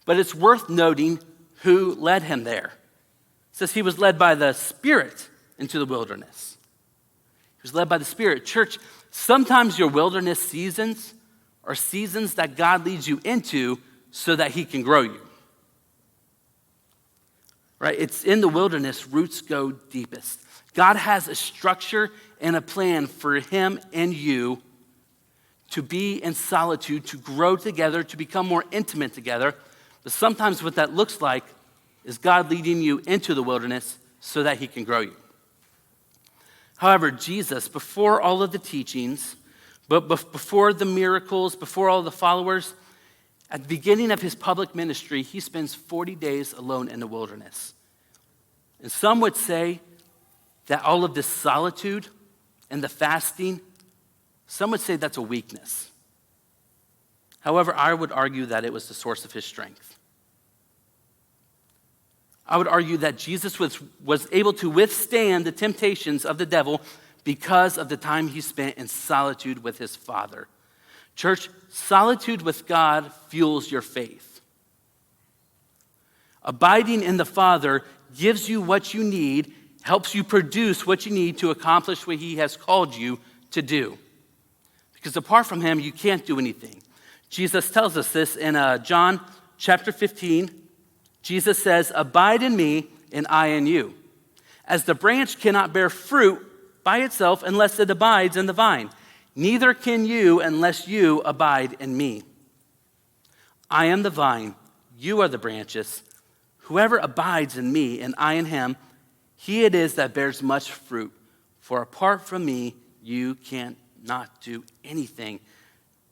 But it's worth noting who led him there. It says he was led by the Spirit into the wilderness. He was led by the Spirit. Church, sometimes your wilderness seasons are seasons that God leads you into so that he can grow you. Right? It's in the wilderness roots go deepest. God has a structure and a plan for him and you to be in solitude, to grow together, to become more intimate together. But sometimes what that looks like is God leading you into the wilderness so that he can grow you. However, Jesus, before all of the teachings, but before the miracles, before all the followers, at the beginning of his public ministry, he spends 40 days alone in the wilderness. And some would say that all of this solitude and the fasting, some would say that's a weakness. However, I would argue that it was the source of his strength. I would argue that Jesus was able to withstand the temptations of the devil because of the time he spent in solitude with his Father. Church, solitude with God fuels your faith. Abiding in the Father gives you what you need, helps you produce what you need to accomplish what he has called you to do. Because apart from him, you can't do anything. Jesus tells us this in John chapter 15. Jesus says, "Abide in me and I in you. As the branch cannot bear fruit by itself unless it abides in the vine, neither can you unless you abide in me. I am the vine, you are the branches. Whoever abides in me and I in him, he it is that bears much fruit. For apart from me, you cannot do anything."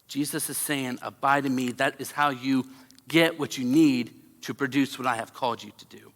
Jesus is saying, abide in me. That is how you get what you need to produce what I have called you to do.